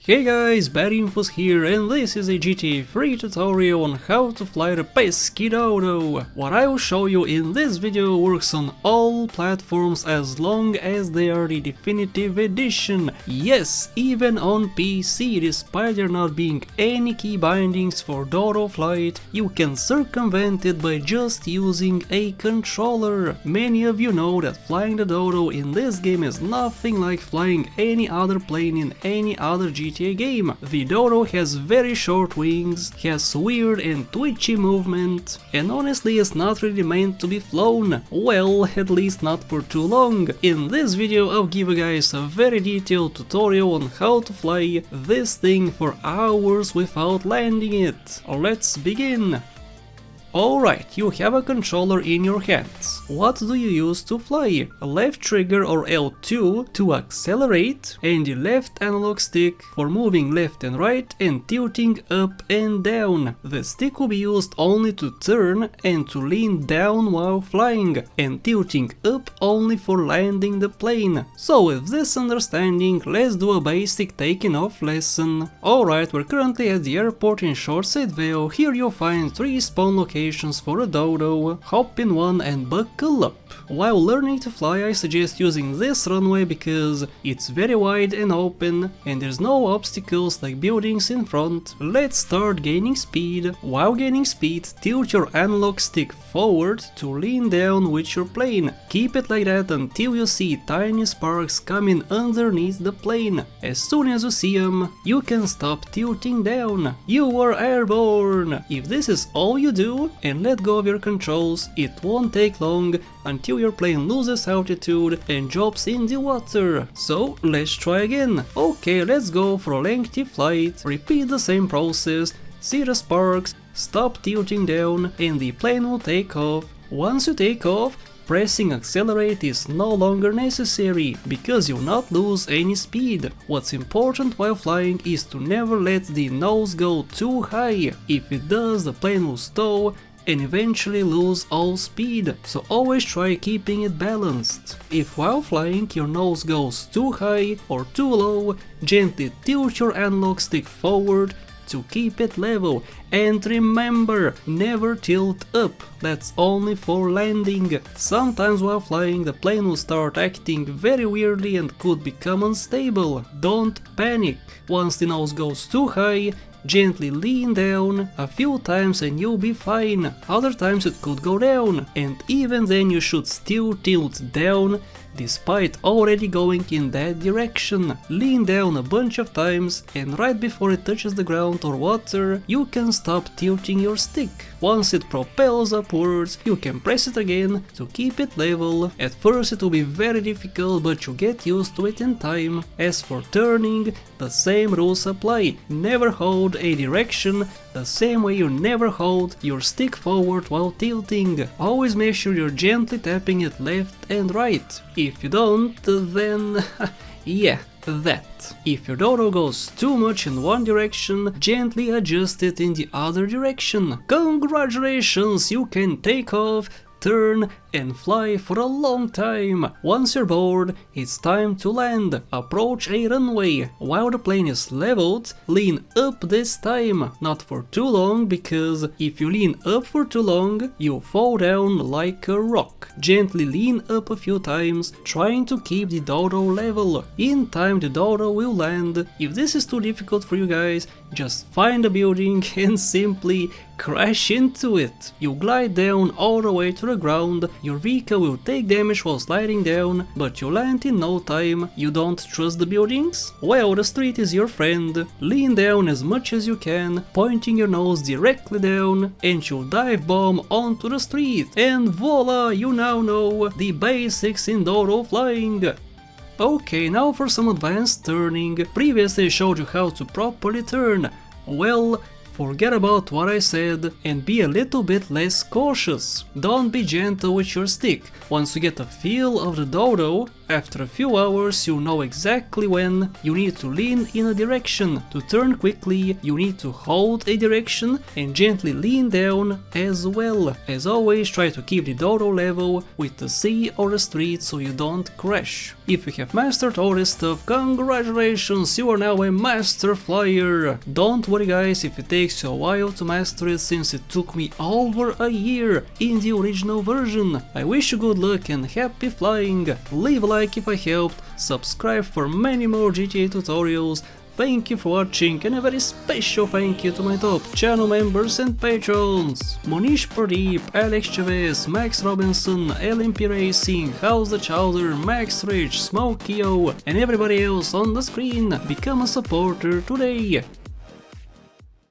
Hey guys, BadInfos here, and this is a GTA 3 tutorial on how to fly the pesky Dodo. What I will show you in this video works on all platforms as long as they are the definitive edition. Yes, even on PC, despite there not being any key bindings for Dodo flight, you can circumvent it by just using a controller. Many of you know that flying the Dodo in this game is nothing like flying any other plane in any other GTA game. The Dodo has very short wings, has weird and twitchy movement, and honestly is not really meant to be flown. Well, at least not for too long. In this video I'll give you guys a very detailed tutorial on how to fly this thing for hours without landing it. Let's begin! Alright, you have a controller in your hands. What do you use to fly? A left trigger or L2 to accelerate, and the left analog stick for moving left and right and tilting up and down. The stick will be used only to turn and to lean down while flying, and tilting up only for landing the plane. So with this understanding, let's do a basic taking off lesson. Alright, we're currently at the airport in Shoresideville. Here you'll find 3 spawn locations for a Dodo. Hop in one and buckle up. While learning to fly, I suggest using this runway because it's very wide and open and there's no obstacles like buildings in front. Let's start gaining speed. While gaining speed, tilt your analog stick forward to lean down with your plane. Keep it like that until you see tiny sparks coming underneath the plane. As soon as you see them, you can stop tilting down. You are airborne! If this is all you do and let go of your controls, it won't take long until your plane loses altitude and drops in the water. So let's try again. Okay, let's go for a lengthy flight. Repeat the same process. See the sparks, stop tilting down, and the plane will take off. Once you take off, pressing accelerate is no longer necessary, because you'll not lose any speed. What's important while flying is to never let the nose go too high. If it does, the plane will stall and eventually lose all speed, so always try keeping it balanced. If while flying your nose goes too high or too low, gently tilt your analog stick forward to keep it level. And remember, never tilt up, that's only for landing. Sometimes while flying the plane will start acting very weirdly and could become unstable. Don't panic. Once the nose goes too high, gently lean down a few times and you'll be fine. Other times it could go down, and even then you should still tilt down despite already going in that direction. Lean down a bunch of times, and right before it touches the ground or water, you can stop tilting your stick. Once it propels upwards, you can press it again to keep it level. At first it will be very difficult, but you get used to it in time. As for turning, the same rules apply. Never hold a direction the same way you never hold your stick forward while tilting. Always make sure you're gently tapping it left and right. If you don't, then yeah, that. If your Dodo goes too much in one direction, gently adjust it in the other direction. Congratulations, you can take off, turn and fly for a long time. Once you're bored, it's time to land. Approach a runway. While the plane is leveled, lean up this time. Not for too long, because if you lean up for too long, you'll fall down like a rock. Gently lean up a few times, trying to keep the Dodo level. In time the Dodo will land. If this is too difficult for you guys, just find a building and simply crash into it. You glide down all the way to the ground. Your vehicle will take damage while sliding down, but you land in no time. You don't trust the buildings? Well, the street is your friend. Lean down as much as you can, pointing your nose directly down, and you'll dive bomb onto the street. And voila, you now know the basics in Dodo flying. Okay, now for some advanced turning. Previously I showed you how to properly turn. Well, forget about what I said and be a little bit less cautious. Don't be gentle with your stick. Once you get a feel of the Dodo, After a few hours you know exactly when you need to lean in a direction. To turn quickly you need to hold a direction and gently lean down as well. As always, try to keep the Dodo level with the sea or the street so you don't crash. If you have mastered all this stuff, congratulations, you are now a master flyer! Don't worry guys if it takes you a while to master it, since it took me over a year in the original version. I wish you good luck and happy flying! Leave a like if I helped, subscribe for many more GTA tutorials. Thank you for watching, and a very special thank you to my top channel members and patrons: Monish Pradeep, Alex Chavez, Max Robinson, LMP Racing, House the Chowder, Max Rich, Smokio, and everybody else on the screen. Become a supporter today!